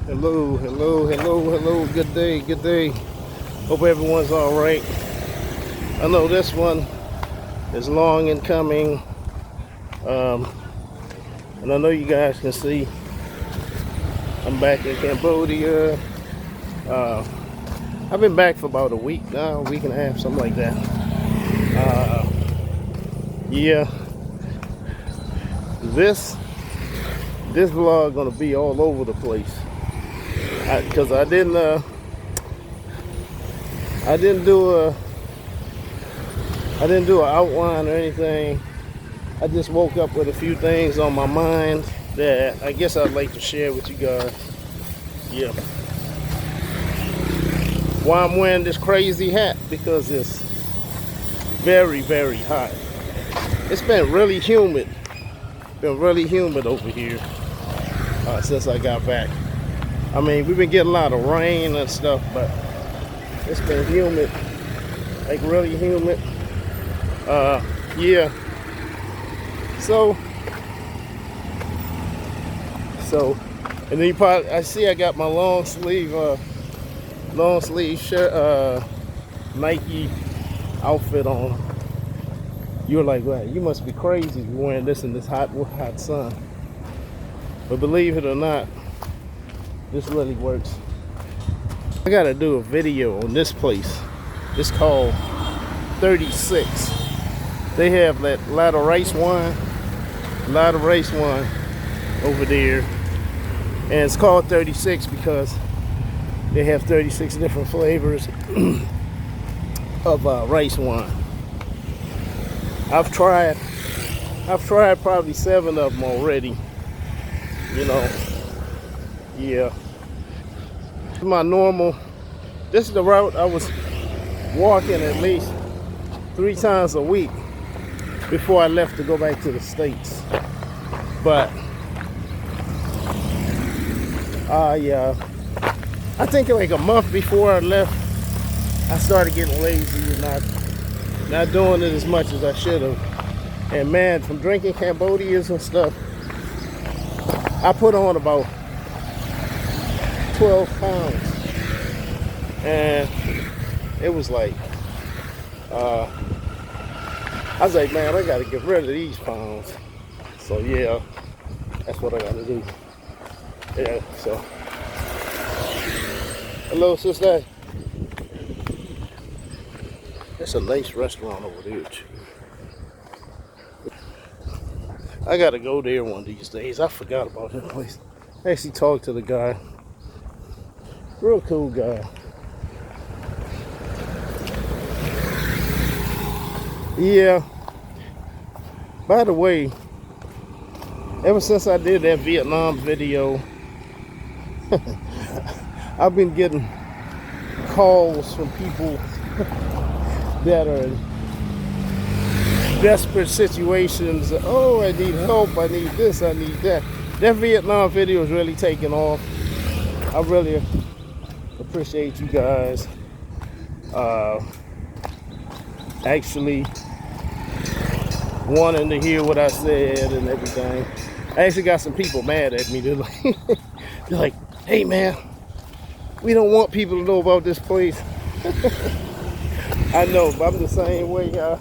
Hello, hello, hello, hello. Good day, good day. Hope everyone's all right. I know this one is long in coming, and I know you guys can see I'm back in Cambodia. I've been back for about a week now, a week and a half, something like that. Yeah, this vlog gonna be all over the place because I didn't do an outline or anything. I just woke up with a few things on my mind that I guess I'd like to share with you guys. Yeah. Why I'm wearing this crazy hat? Because it's very, very hot. It's been really humid. Been really humid over here since I got back. I mean, we've been getting a lot of rain and stuff, but it's been humid, like really humid. Yeah. So, and then I see I got my long sleeve shirt, Nike outfit on. You're like, well, you must be crazy wearing this in this hot sun. But believe it or not, this really works. I gotta do a video on this place. It's called 36. They have that Ladder Race wine over there. And it's called 36 because they have 36 different flavors of rice wine. I've tried probably 7 of them already. You know, yeah. This is the route I was walking at least 3 times a week before I left to go back to the States. But I think like a month before I left, I started getting lazy and not doing it as much as I should have. And man, from drinking Cambodians and stuff, I put on about 12 pounds. And it was like, I was like, man, I gotta get rid of these pounds. So yeah, that's what I gotta do. Yeah, so. Hello, sister. That's a nice restaurant over there, too. I gotta go there one of these days. I forgot about that place. I actually talked to the guy. Real cool guy. Yeah. By the way, ever since I did that Vietnam video, I've been getting calls from people that are in desperate situations. Oh, I need help, I need this, I need that. That Vietnam video is really taking off. I really appreciate you guys actually wanting to hear what I said and everything. I actually got some people mad at me. They're like, hey man, we don't want people to know about this place. I know, but I'm the same way, y'all.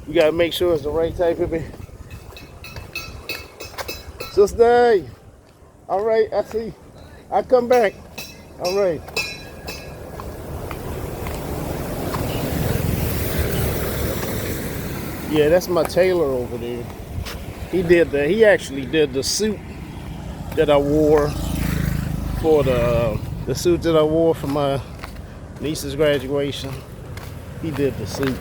You gotta make sure it's the right type of it. Sister, all right, I see. I come back. All right. Yeah, that's my tailor over there. He actually did the suit that I wore for the suit that I wore for my niece's graduation. He did the suit.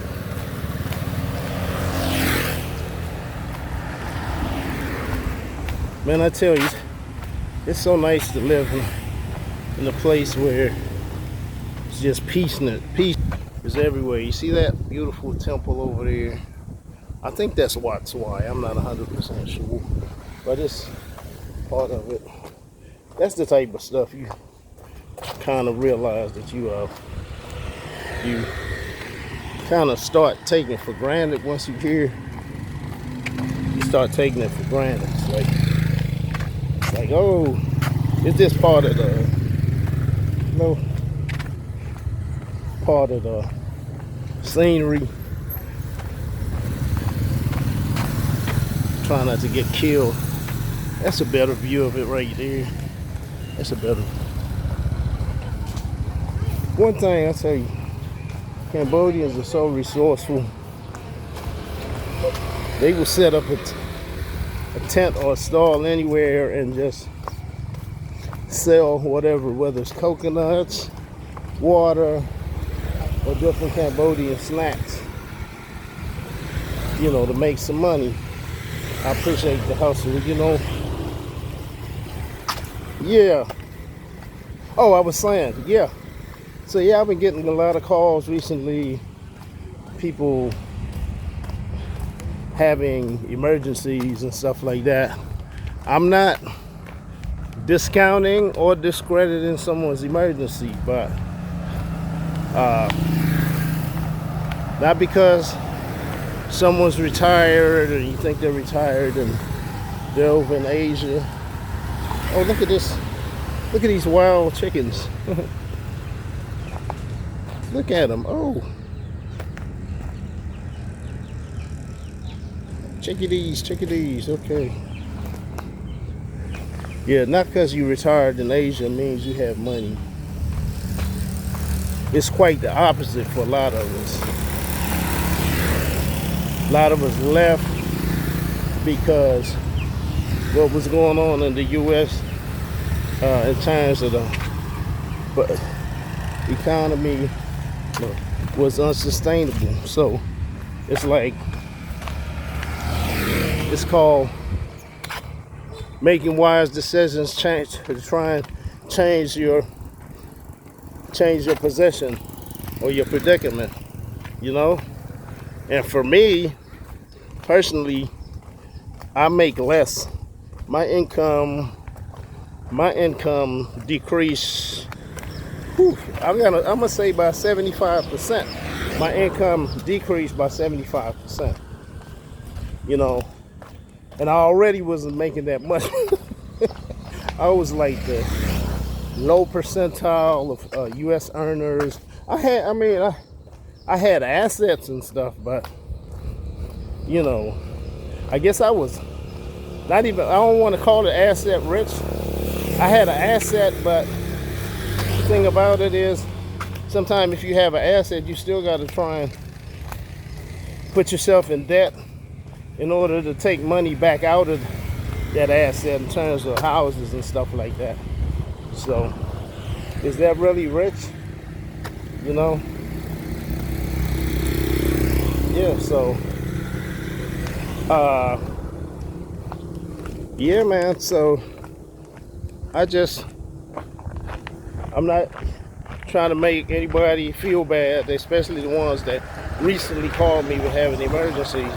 Man, I tell you, it's so nice to live in a place where it's just peace is everywhere. You see that beautiful temple over there? I think that's Wat Suai. I'm not 100% sure, but it's part of it. That's the type of stuff you kind of realize that you kind of start taking for granted. Once you're here, you start taking it for granted. It's like, oh, it's just part of the little part of the scenery. Try not to get killed. That's a better view of it right there. That's a better. One thing I tell you, Cambodians are so resourceful. They will set up a tent or a stall anywhere and just sell whatever, whether it's coconuts, water, or different Cambodian snacks, you know, to make some money. I appreciate the hustle, you know. Yeah. Oh, I was saying, yeah. So yeah, I've been getting a lot of calls recently. People having emergencies and stuff like that. I'm not discounting or discrediting someone's emergency, but not because someone's retired or you think they're retired and they're over in Asia. Oh, look at this. Look at these wild chickens. Look at them. Oh. Chickadees, chickadees. Okay. Yeah, not because you retired in Asia means you have money. It's quite the opposite for a lot of us. A lot of us left because what was going on in the U.S. In terms of the economy was unsustainable. So it's like, it's called making wise decisions, to try and change your position or your predicament, you know. And for me personally, I make less. My income decreased. I'm gonna say by 75%. My income decreased by 75%. You know, and I already wasn't making that much. I was like the low percentile of U.S. earners. I had assets and stuff, but you know, I guess I was not even. I don't want to call it asset rich. I had an asset, but the thing about it is, sometimes if you have an asset, you still got to try and put yourself in debt in order to take money back out of that asset in terms of houses and stuff like that. So, is that really rich? You know? Yeah, so, yeah, man, so, I'm not trying to make anybody feel bad, especially the ones that recently called me with having emergencies.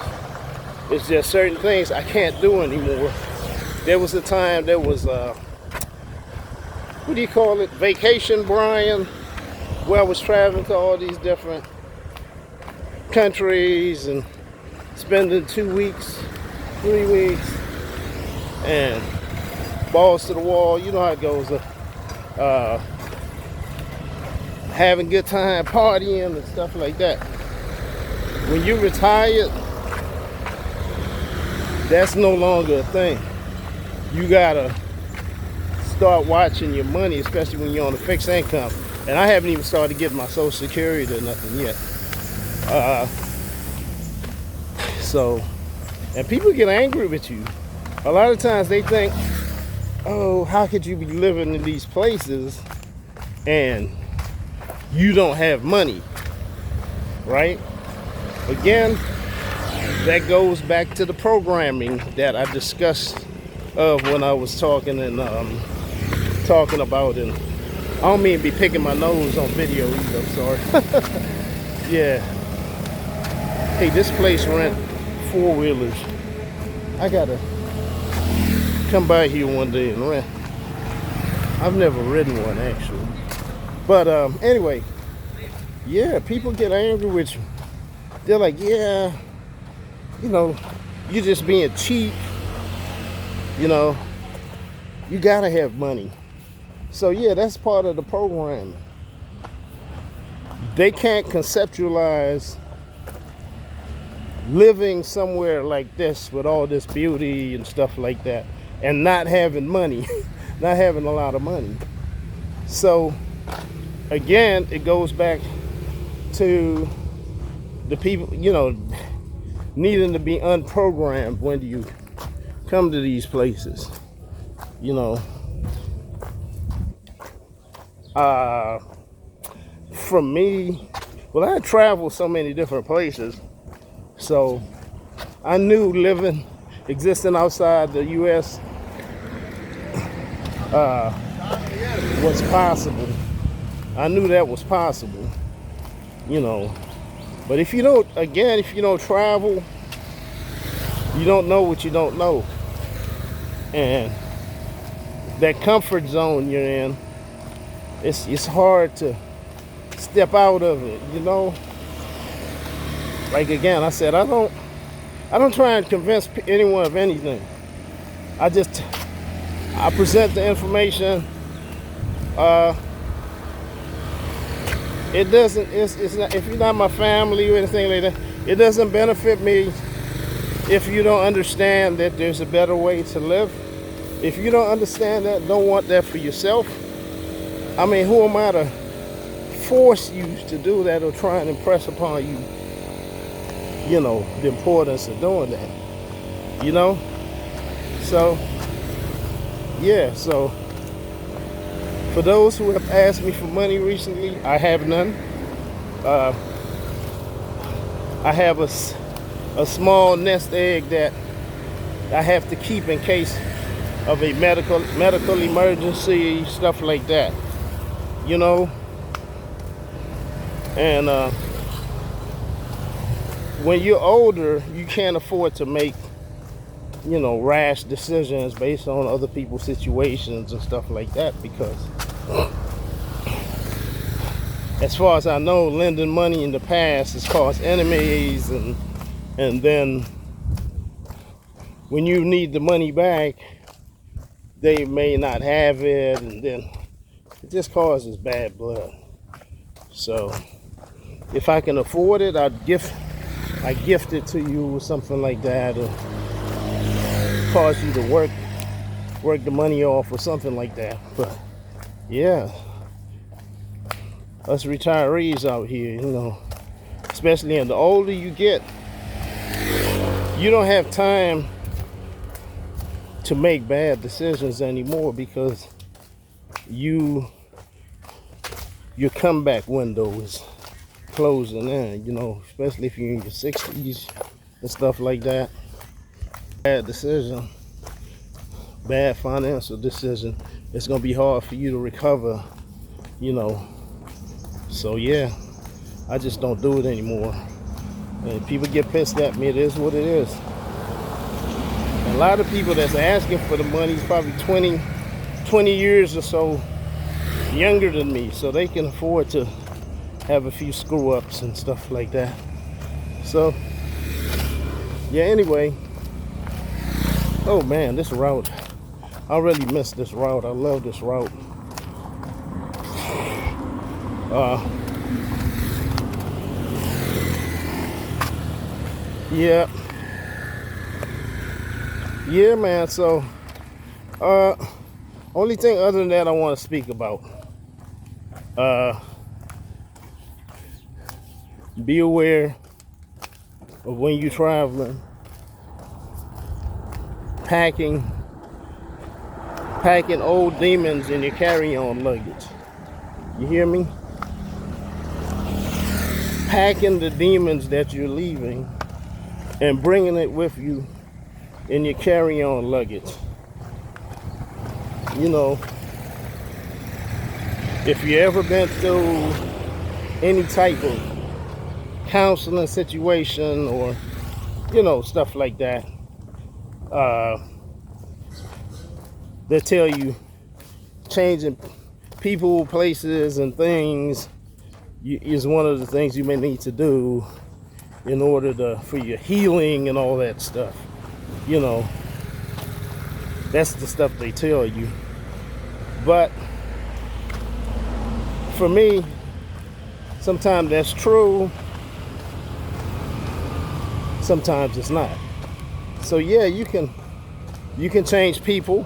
It's just certain things I can't do anymore. There was a time there was, what do you call it? Vacation Brian, where I was traveling to all these different countries and spending 2 weeks, 3 weeks, and balls to the wall. You know how it goes. Having good time, partying and stuff like that. When you're retired, that's no longer a thing. You gotta start watching your money, especially when you're on a fixed income. And I haven't even started getting my Social Security or nothing yet. So, and people get angry with you. A lot of times they think, oh, how could you be living in these places and you don't have money, right? Again, that goes back to the programming that I discussed of when I was talking about, and I don't mean to be picking my nose on video either, I'm sorry. Yeah. Hey, this place rent 4-wheelers. I gotta come by here one day and rent. I've never ridden one actually. But anyway, yeah, people get angry with you. They're like, yeah, you know, you're just being cheap. You know, you gotta have money. So yeah, that's part of the program. They can't conceptualize living somewhere like this with all this beauty and stuff like that and not having money, not having a lot of money. So again, it goes back to the people, needing to be unprogrammed when you come to these places. For me, well, I traveled so many different places, so I knew existing outside the U.S. Was possible. I knew that was possible, But if you don't travel, you don't know what you don't know. And that comfort zone you're in, it's hard to step out of it, Like again, I said, I don't try and convince anyone of anything. I present the information. It's not, if you're not my family or anything like that, it doesn't benefit me if you don't understand that there's a better way to live. If you don't understand that, don't want that for yourself. I mean, who am I to force you to do that or try and impress upon you, the importance of doing that, So, yeah, so for those who have asked me for money recently, I have none. I have a small nest egg that I have to keep in case of a medical emergency, stuff like that, And when you're older, you can't afford to make, rash decisions based on other people's situations and stuff like that, because as far as I know, lending money in the past has caused enemies, and then when you need the money back, they may not have it, and then it just causes bad blood. So if I can afford it, I gift it to you or something like that, or cause you to work the money off or something like that. But yeah, us retirees out here, especially the older you get, you don't have time to make bad decisions anymore, because your comeback window is closing in, especially if you're in your 60s and stuff like that. Bad decision, bad financial decision, it's gonna be hard for you to recover, So yeah, I just don't do it anymore. And people get pissed at me, it is what it is. And a lot of people that's asking for the money is probably 20 years or so younger than me, so they can afford to have a few screw ups and stuff like that. So yeah, anyway, oh man, this route, I really miss this route. I love this route. Yeah, man. So only thing other than that I want to speak about, be aware of when you're traveling, packing old demons in your carry-on luggage. You hear me? Packing the demons that you're leaving and bringing it with you in your carry-on luggage. If you ever been through any type of counseling situation or stuff like that, they tell you changing people, places, and things is one of the things you may need to do in order for your healing and all that stuff. That's the stuff they tell you. But for me, sometimes that's true, sometimes it's not. So yeah, you can change people.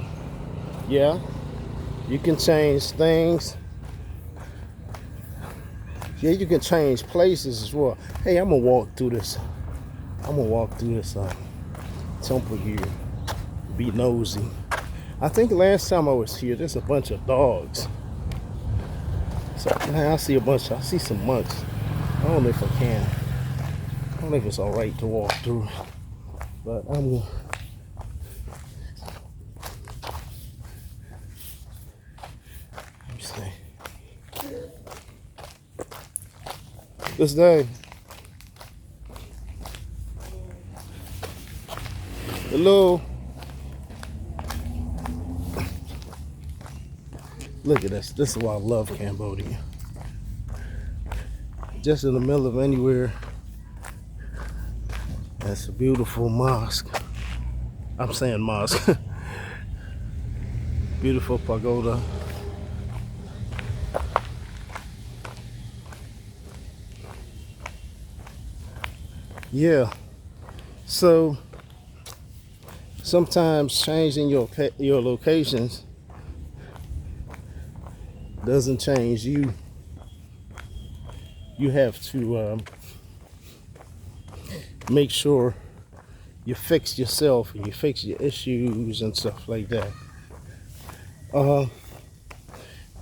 Yeah, you can change things. Yeah, you can change places as well. Hey, I'm gonna walk through this temple here, be nosy. I think last time I was here, there's a bunch of dogs. So now I see some monks. I don't know if I can. I don't know if it's all right to walk through, but I'm gonna. Let me see. This day. Hello. Look at this. This is why I love Cambodia. Just in the middle of anywhere. That's a beautiful mosque. I'm saying mosque. Beautiful pagoda. Yeah. So sometimes changing your locations doesn't change you. You have to make sure you fix yourself and you fix your issues and stuff like that.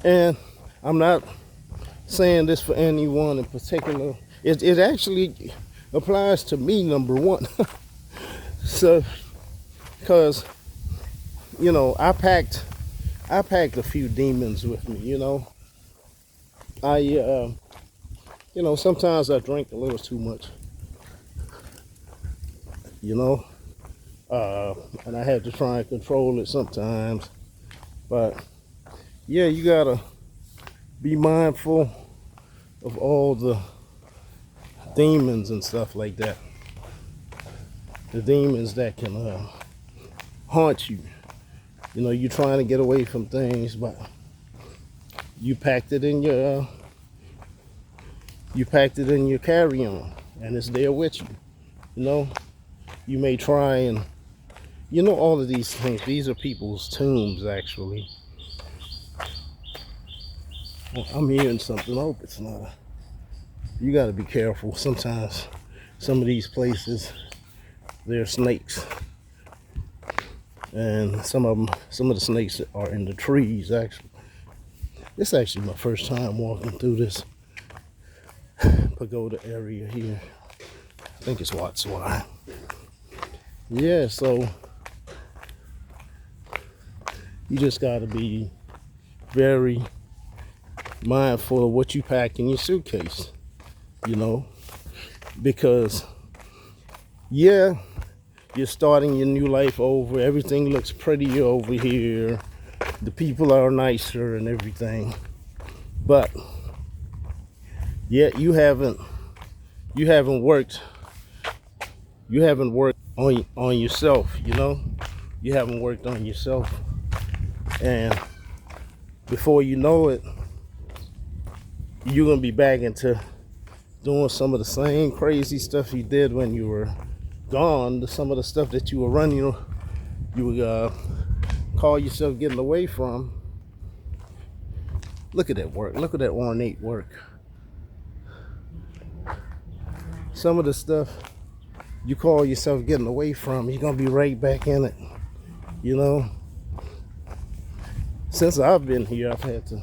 And I'm not saying this for anyone in particular. It actually applies to me, number one. So, because I packed a few demons with me. Sometimes I drink a little too much. And I have to try and control it sometimes. But yeah, you gotta be mindful of all the demons and stuff like that. The demons that can haunt you. You're trying to get away from things, but you packed it in your carry-on, and it's there with you. You may try and all of these things. These are people's tombs, actually. Well, I'm hearing something. I hope it's not. You got to be careful. Sometimes some of these places, they're snakes, and some of the snakes are in the trees. Actually, it's actually my first time walking through this pagoda area here. I think it's Wat Suai. Yeah, so you just got to be very mindful of what you pack in your suitcase, because yeah, you're starting your new life over. Everything looks prettier over here. The people are nicer and everything, but yet you haven't worked on yourself. You haven't worked on yourself, and before you know it, you're gonna be back into doing some of the same crazy stuff you did when you were gone. Some of the stuff that you were running, you would call yourself getting away from. Look at that work. Look at that ornate work. Some of the stuff you call yourself getting away from, you're gonna be right back in it. Since I've been here, I've had to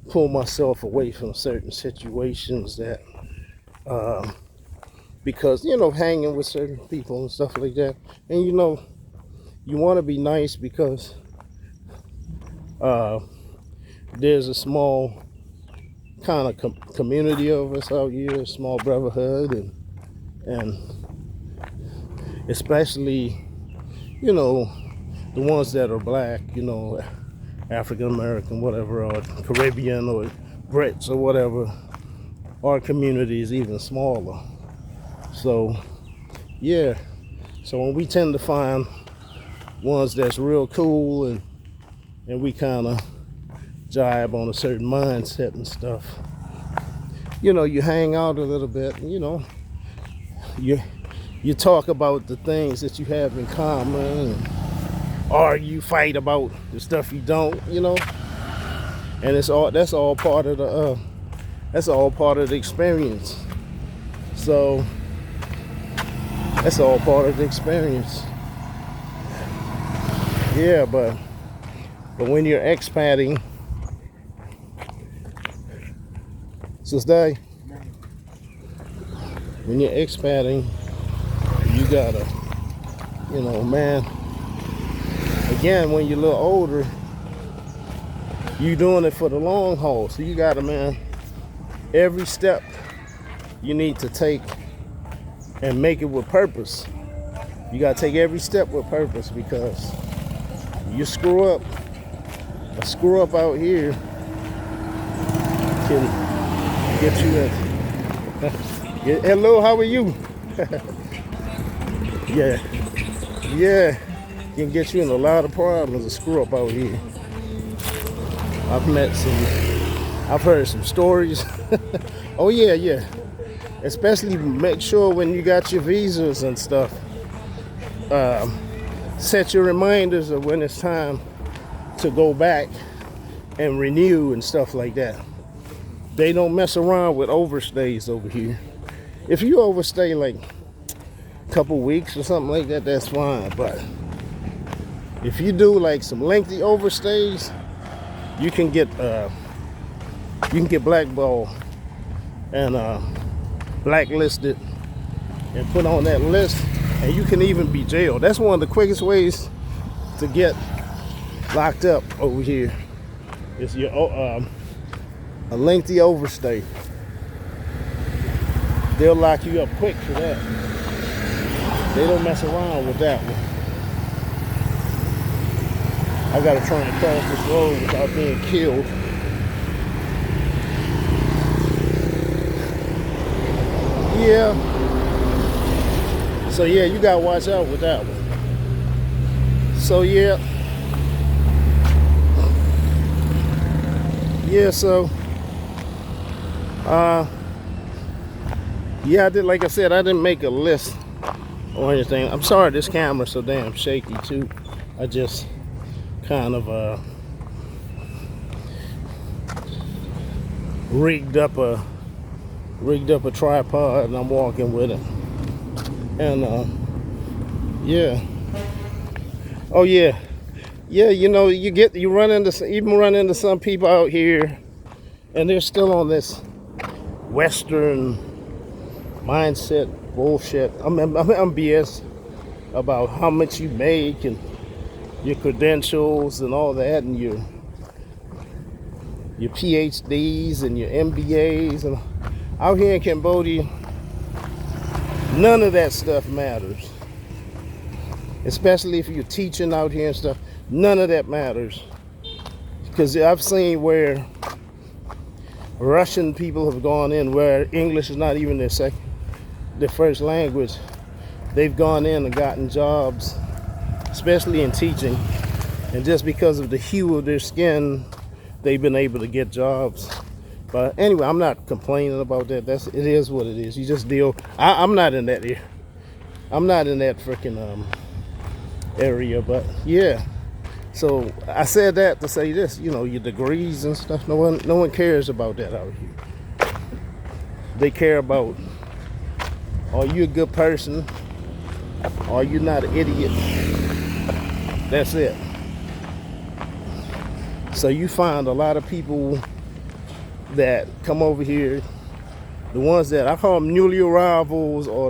pull myself away from certain situations that because hanging with certain people and stuff like that, and you want to be nice because there's a small kind of community of us out here, a small brotherhood, and especially the ones that are black, African American, whatever, or Caribbean, or Brits, or whatever. Our community is even smaller. So yeah, so when we tend to find ones that's real cool, and we kind of jive on a certain mindset and stuff. You know, you hang out a little bit, you know, you talk about the things that you have in common, or you fight about the stuff you don't, you know. And that's all part of the experience. So that's all part of the experience. Yeah, but when you're expatting, sister, when you're expatting, you gotta, you know, man, again, when you're a little older, you doing it for the long haul. So you gotta, man, every step you need to take and make it with purpose. You gotta take every step with purpose, because you screw up, a screw up out here can get you in. Hello, how are you? yeah, can get you in a lot of problems, a screw up out here. I've heard some stories. Oh yeah. Especially make sure when you got your visas and stuff, set your reminders of when it's time to go back and renew and stuff like that. They don't mess around with overstays over here. If you overstay like a couple weeks or something like that, that's fine. But if you do like some lengthy overstays, you can get blackballed and blacklisted and put on that list, and you can even be jailed. That's one of the quickest ways to get locked up over here. Is your a lengthy overstay. They'll lock you up quick for that. They don't mess around with that one. I gotta try and cross this road without being killed. Yeah. So yeah, you gotta watch out with that one. So yeah. So yeah, like I said, I didn't make a list or anything. I'm sorry this camera's so damn shaky too. I just kind of rigged up a tripod and I'm walking with it. And yeah. Oh yeah. Yeah, you know, you run into some people out here and they're still on this Western mindset bullshit. I'm BS about how much you make and your credentials and all that, and your PhDs and your MBAs. And out here in Cambodia, none of that stuff matters. Especially if you're teaching out here and stuff, none of that matters. Because I've seen where Russian people have gone in where English is not even their first language. They've gone in and gotten jobs, especially in teaching, and just because of the hue of their skin, they've been able to get jobs. But anyway, I'm not complaining about that. It is what it is. You just deal. I'm not in that area. I'm not in that freaking area. But yeah. So I said that to say this. You know, your degrees and stuff. No one cares about that out here. They care about, are you a good person? Are you not an idiot? That's it. So you find a lot of people that come over here, the ones that I call them newly arrivals, or